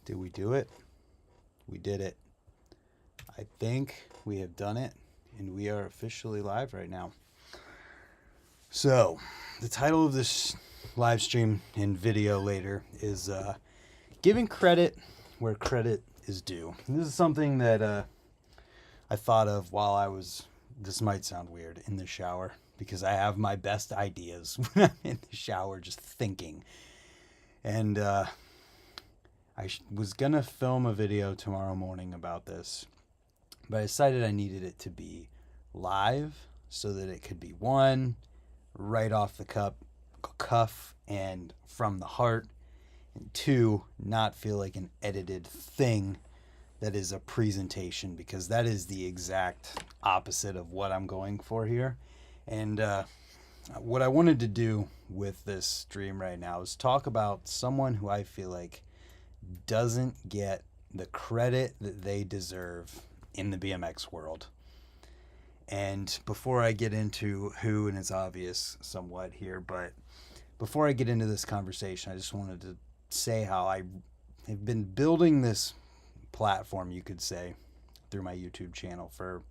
Did we do it? We did it. I think we have done it, and we are officially live right now. So, the title of this live stream and video later is Giving Credit Where Credit is Due. And this is something that I thought of while I was, this might sound weird, in the shower, because I have my best ideas when I'm in the shower just thinking. And I was going to film a video tomorrow morning about this, but I decided I needed it to be live so that it could be one, right off the cuff and from the heart, and two, not feel like an edited thing that is a presentation, because that is the exact opposite of what I'm going for here. And what I wanted to do with this stream right now is talk about someone who I feel like doesn't get the credit that they deserve in the BMX world. And before I get into who, and it's obvious somewhat here, but before I get into this conversation, I just wanted to say how I have been building this platform, you could say, through my YouTube channel for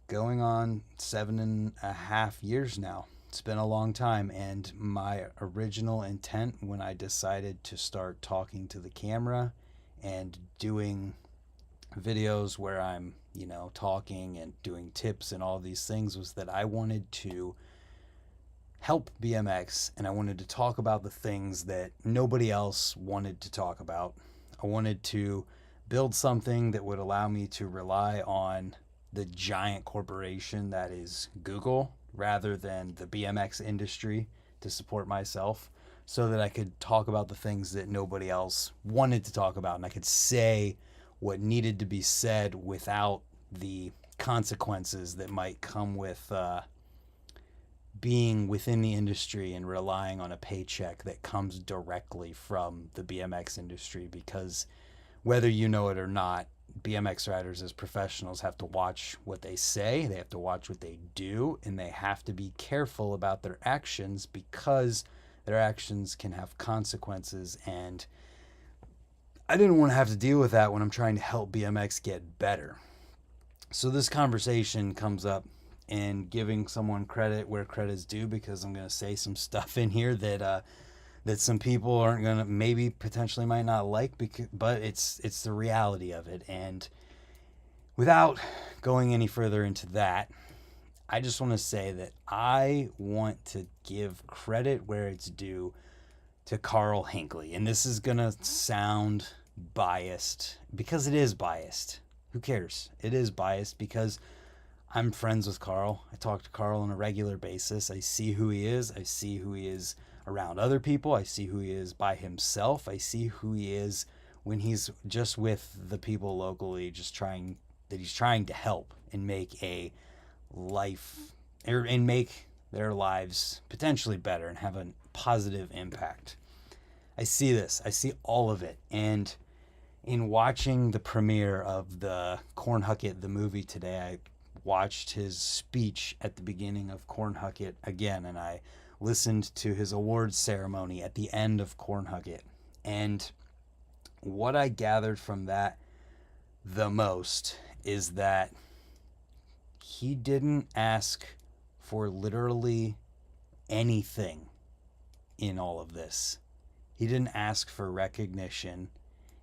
going on 7.5 years now. It's been a long time, and my original intent when I decided to start talking to the camera and doing videos where I'm, talking and doing tips and all these things was that I wanted to help BMX, and I wanted to talk about the things that nobody else wanted to talk about. I wanted to build something that would allow me to rely on the giant corporation that is Google rather than the BMX industry to support myself, so that I could talk about the things that nobody else wanted to talk about, and I could say what needed to be said without the consequences that might come with being within the industry and relying on a paycheck that comes directly from the BMX industry. Because whether you know it or not, BMX riders as professionals have to watch what they say, they have to watch what they do, and they have to be careful about their actions, because their actions can have consequences. And I didn't want to have to deal with that when I'm trying to help BMX get better. So this conversation comes up and giving someone credit where credit's due, because I'm going to say some stuff in here that some people aren't going to, maybe potentially might not like, but it's the reality of it. And without going any further into that, I just want to say that I want to give credit where it's due to Karl Hinkley. And this is going to sound biased, because it is biased. Who cares? It is biased because I'm friends with Karl. I talk to Karl on a regular basis. I see who he is. I see who he is around other people. I see who he is by himself. I see who he is when he's just with the people locally, he's trying to help and make a life, and make their lives potentially better and have a positive impact. I see this. I see all of it. And in watching the premiere of the Cornhucket, the movie today, I watched his speech at the beginning of Cornhucket again, and I listened to his awards ceremony at the end of Cornhucket. And what I gathered from that the most is that he didn't ask for literally anything in all of this. He didn't ask for recognition.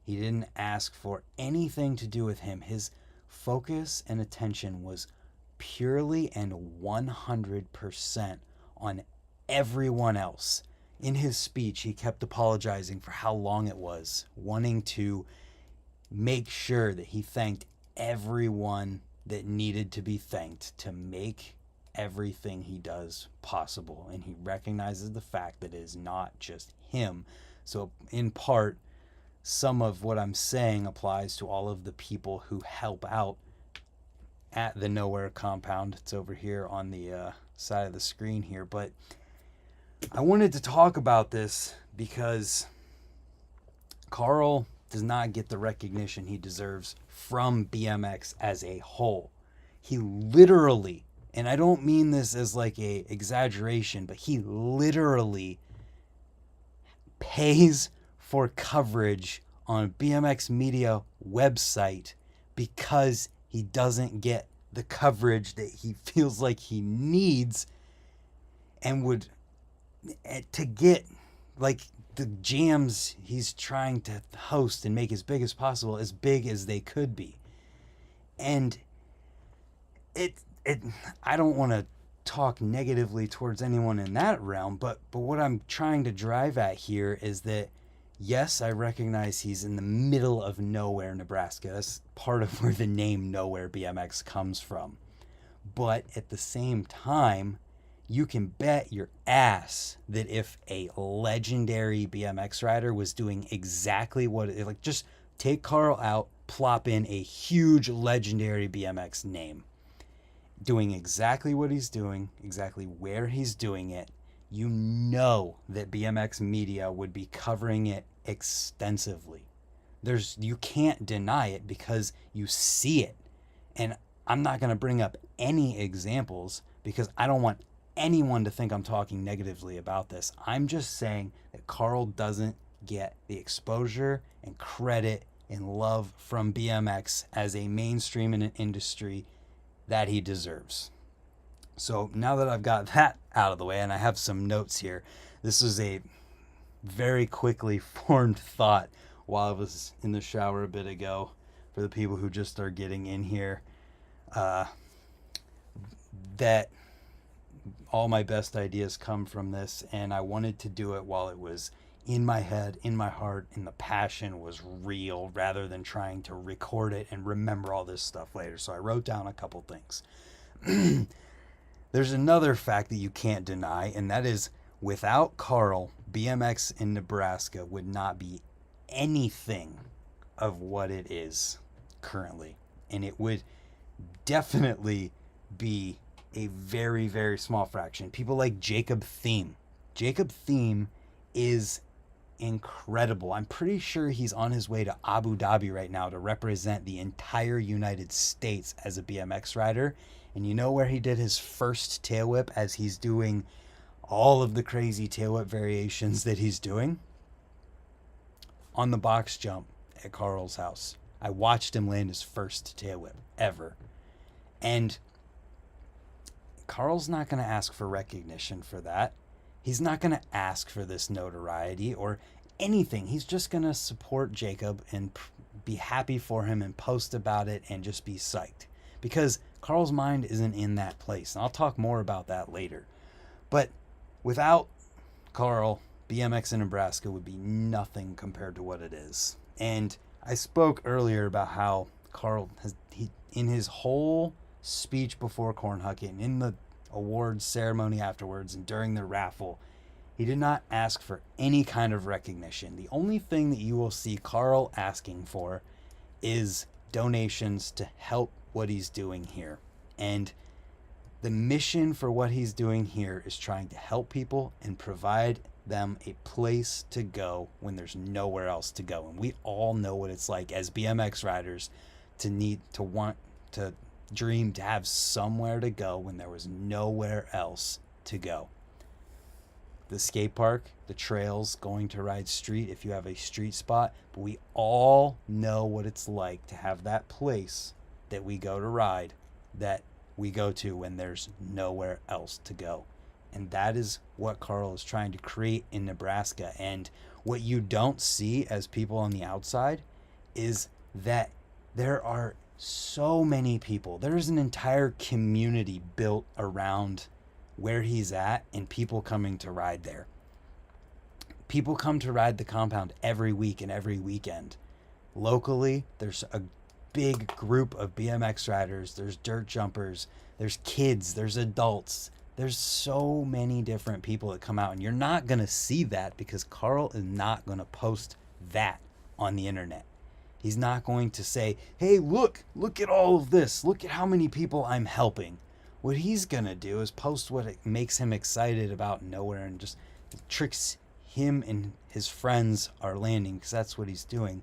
He didn't ask for anything to do with him. His focus and attention was purely and 100% on everyone else. In his speech, he kept apologizing for how long it was, wanting to make sure that he thanked everyone that needed to be thanked to make everything he does possible. And he recognizes the fact that it is not just him. So in part, some of what I'm saying applies to all of the people who help out at the Nowhere compound. It's over here on the side of the screen here. But I wanted to talk about this because Karl does not get the recognition he deserves from BMX as a whole. He literally, and I don't mean this as like a exaggeration, but he literally pays for coverage on a BMX media website because he doesn't get the coverage that he feels like he needs, and would to get like the jams he's trying to host and make as big as possible, as big as they could be. And it I don't want to talk negatively towards anyone in that realm, but what I'm trying to drive at here is that yes, I recognize he's in the middle of nowhere, Nebraska. That's part of where the name Nowhere BMX comes from. But at the same time, you can bet your ass that if a legendary BMX rider was doing exactly what it, like, just take Karl out, plop in a huge legendary BMX name, doing exactly what he's doing, exactly where he's doing it, you know that BMX media would be covering it extensively. You can't deny it because you see it. And I'm not going to bring up any examples because I don't want anyone to think I'm talking negatively about this. I'm just saying that Karl doesn't get the exposure and credit and love from BMX as a mainstream in an industry that he deserves. So now that I've got that out of the way, and I have some notes here, this is a very quickly formed thought while I was in the shower a bit ago for the people who just are getting in here, that all my best ideas come from this, and I wanted to do it while it was in my head, in my heart, and the passion was real, rather than trying to record it and remember all this stuff later. So I wrote down a couple things. There's another fact that you can't deny, and that is without Karl, BMX in Nebraska would not be anything of what it is currently. And it would definitely be a very, very small fraction. People like Jacob Thiem. Jacob Thiem is incredible. I'm pretty sure he's on his way to Abu Dhabi right now to represent the entire United States as a BMX rider. And you know where he did his first tail whip as he's doing all of the crazy tail whip variations that he's doing? On the box jump at Karl's house. I watched him land his first tail whip ever. And Karl's not going to ask for recognition for that. He's not going to ask for this notoriety or anything. He's just going to support Jacob and be happy for him and post about it and just be psyched. Because Karl's mind isn't in that place. And I'll talk more about that later. But without Karl, BMX in Nebraska would be nothing compared to what it is. And I spoke earlier about how Karl has, in his whole speech before Cornhucket and in the awards ceremony afterwards and during the raffle, he did not ask for any kind of recognition. The only thing that you will see Karl asking for is donations to help what he's doing here. And the mission for what he's doing here is trying to help people and provide them a place to go when there's nowhere else to go. And we all know what it's like as BMX riders to want to dream to have somewhere to go when there was nowhere else to go. The skate park, the trails, going to ride street if you have a street spot, but we all know what it's like to have that place that we go to ride, that we go to when there's nowhere else to go. And that is what Karl is trying to create in Nebraska. And what you don't see as people on the outside is that there are so many people. There's an entire community built around where he's at and people coming to ride there. People come to ride the compound every week and every weekend. Locally, there's a big group of BMX riders. There's dirt jumpers. There's kids. There's adults. There's so many different people that come out, and you're not going to see that because Karl is not going to post that on the internet. He's not going to say, hey, look at all of this. Look at how many people I'm helping. What he's going to do is post what makes him excited about nowhere and just tricks him and his friends are landing, because that's what he's doing.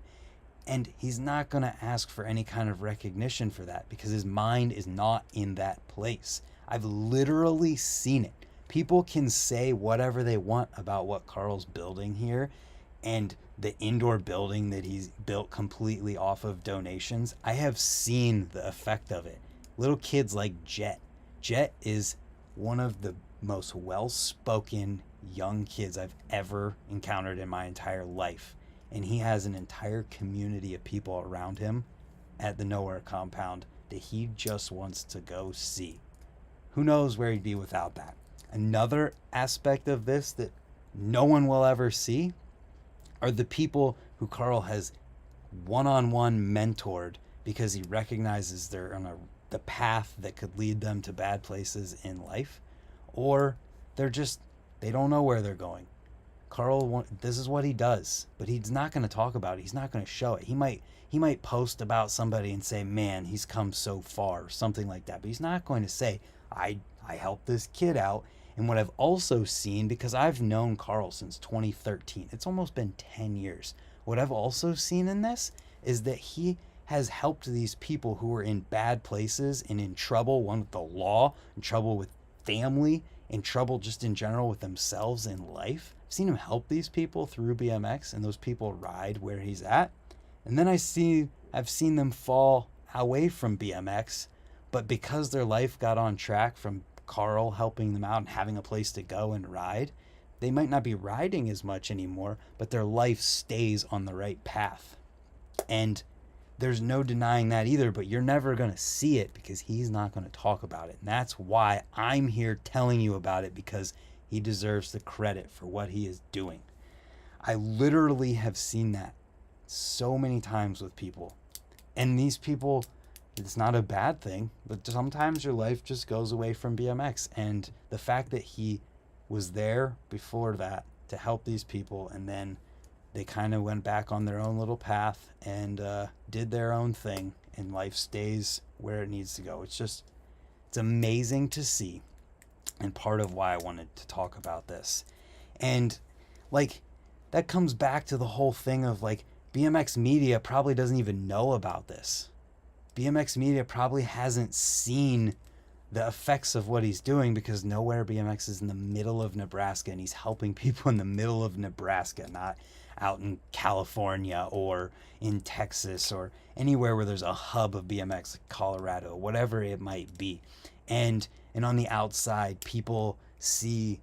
And he's not going to ask for any kind of recognition for that because his mind is not in that place. I've literally seen it. People can say whatever they want about what Karl's building here, and the indoor building that he's built completely off of donations, I have seen the effect of it. Little kids like Jet. Jet is one of the most well-spoken young kids I've ever encountered in my entire life. And he has an entire community of people around him at the Nowhere compound that he just wants to go see. Who knows where he'd be without that? Another aspect of this that no one will ever see are the people who Karl has one-on-one mentored because he recognizes they're on the path that could lead them to bad places in life, or they don't know where they're going. Karl, this is what he does, but he's not going to talk about it. He's not going to show it. He might post about somebody and say, man, he's come so far, or something like that. But he's not going to say, I helped this kid out. And what I've also seen, because I've known Karl since 2013, it's almost been 10 years. What I've also seen in this is that he has helped these people who are in bad places and in trouble, one with the law, in trouble with family, in trouble just in general with themselves in life. I've seen him help these people through BMX, and those people ride where he's at. And then I've seen them fall away from BMX, but because their life got on track from Karl helping them out and having a place to go and ride, they might not be riding as much anymore, but their life stays on the right path. And there's no denying that either, but you're never going to see it because he's not going to talk about it. And that's why I'm here telling you about it, because he deserves the credit for what he is doing. I literally have seen that so many times with people. And these people, it's not a bad thing, but sometimes your life just goes away from BMX. And the fact that he was there before that to help these people, and then they kind of went back on their own little path and did their own thing, and life stays where it needs to go. It's amazing to see, and part of why I wanted to talk about this. And like, that comes back to the whole thing of like, BMX media probably doesn't even know about this. BMX media probably hasn't seen the effects of what he's doing, because Nowhere BMX is in the middle of Nebraska, and he's helping people in the middle of Nebraska, not out in California or in Texas or anywhere where there's a hub of BMX, like Colorado, whatever it might be. And on the outside, people see,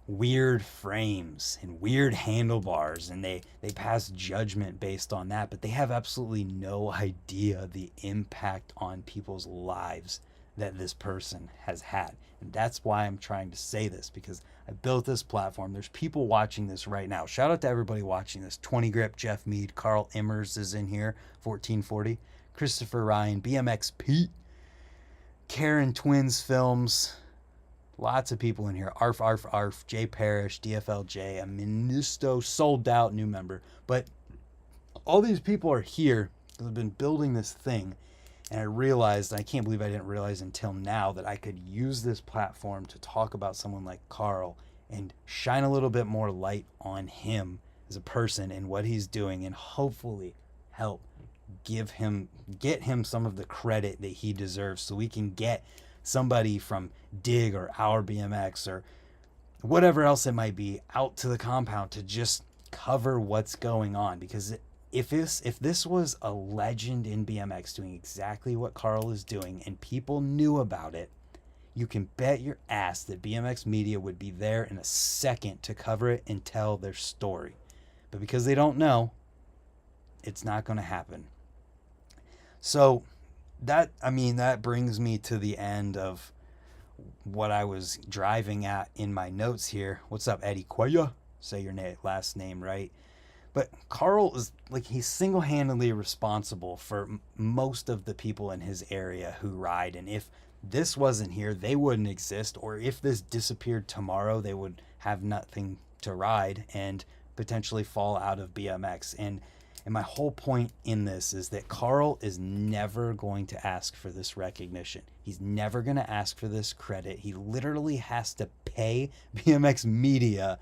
weird frames and weird handlebars, and they pass judgment based on that, but they have absolutely no idea the impact on people's lives that this person has had. And that's why I'm trying to say this, because I built this platform. There's people watching this right now. Shout out to everybody watching this. 20 Grip, Jeff Mead, Carl Immers is in here, 1440, Christopher Ryan, BMX Pete, Karen Twins Films, lots of people in here. Arf, Arf, Arf, Jay Parrish, DFLJ, a Ministo, sold out new member. But all these people are here that have been building this thing. And I realized, I can't believe I didn't realize until now, that I could use this platform to talk about someone like Karl and shine a little bit more light on him as a person and what he's doing, and hopefully help get him some of the credit that he deserves, so we can get somebody from Dig or Our BMX or whatever else it might be out to the compound to just cover what's going on. Because if this was a legend in BMX doing exactly what Karl is doing and people knew about it, you can bet your ass that BMX media would be there in a second to cover it and tell their story. But because they don't know, it's not going to happen. So that brings me to the end of what I was driving at in my notes here. What's up, Eddie Quaya? Say your last name right. But Karl is he's single-handedly responsible for most of the people in his area who ride. And if this wasn't here, they wouldn't exist. Or if this disappeared tomorrow, they would have nothing to ride and potentially fall out of BMX. And my whole point in this is that Karl is never going to ask for this recognition. He's never going to ask for this credit. He literally has to pay BMX media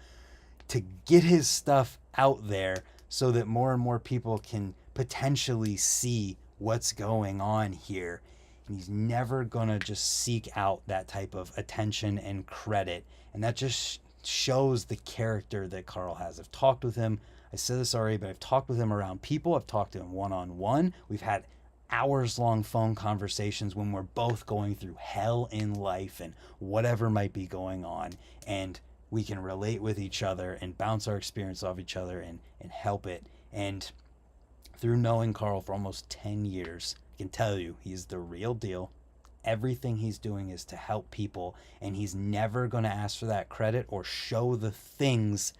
to get his stuff out there so that more and more people can potentially see what's going on here. And he's never going to just seek out that type of attention and credit. And that just shows the character that Karl has. I've talked with him I said this already, but I've talked with him around people. I've talked to him one-on-one. We've had hours-long phone conversations when we're both going through hell in life and whatever might be going on. And we can relate with each other and bounce our experience off each other and help it. And through knowing Karl for almost 10 years, I can tell you he's the real deal. Everything he's doing is to help people, and he's never going to ask for that credit or show the things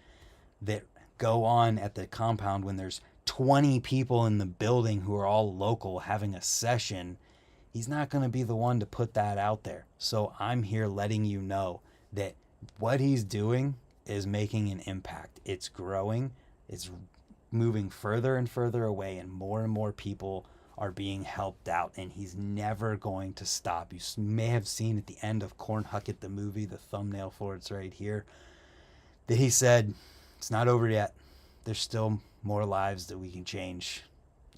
that go on at the compound when there's 20 people in the building who are all local having a session. He's not going to be the one to put that out there. So I'm here letting you know that what he's doing is making an impact. It's growing. It's moving further and further away, and more people are being helped out, and he's never going to stop. You may have seen at the end of Cornhucket the movie, the thumbnail for it's right here, that he said, it's not over yet. There's still more lives that we can change.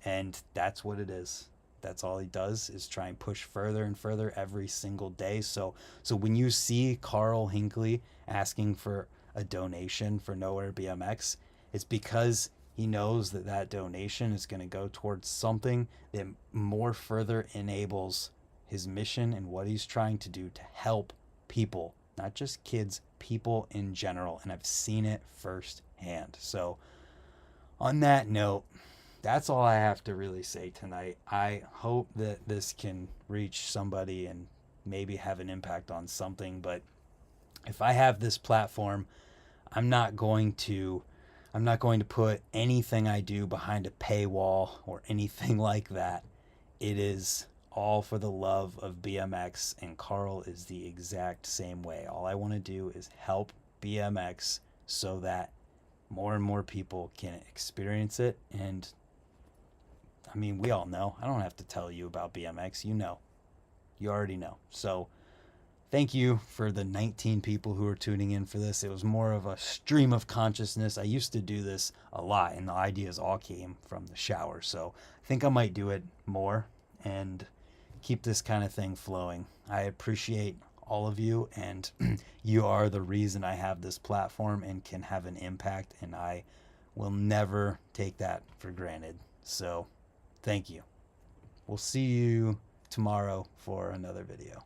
And that's what it is. That's all he does, is try and push further and further every single day. So when you see Karl Hinkley asking for a donation for Nowhere BMX, it's because he knows that that donation is going to go towards something that more further enables his mission and what he's trying to do to help people, not just kids, people in general. And I've seen it firsthand. So on that note, that's all I have to really say tonight. I hope that this can reach somebody and maybe have an impact on something. But if I have this platform, I'm not going to put anything I do behind a paywall or anything like that. It is all for the love of BMX, and Karl is the exact same way. All I want to do is help BMX so that more and more people can experience it. And I mean, we all know. I don't have to tell you about BMX. You know. You already know. So thank you for the 19 people who are tuning in for this. It was more of a stream of consciousness. I used to do this a lot, and the ideas all came from the shower. So I think I might do it more and keep this kind of thing flowing. I appreciate all of you, and you are the reason I have this platform and can have an impact, and I will never take that for granted. So thank you. We'll see you tomorrow for another video.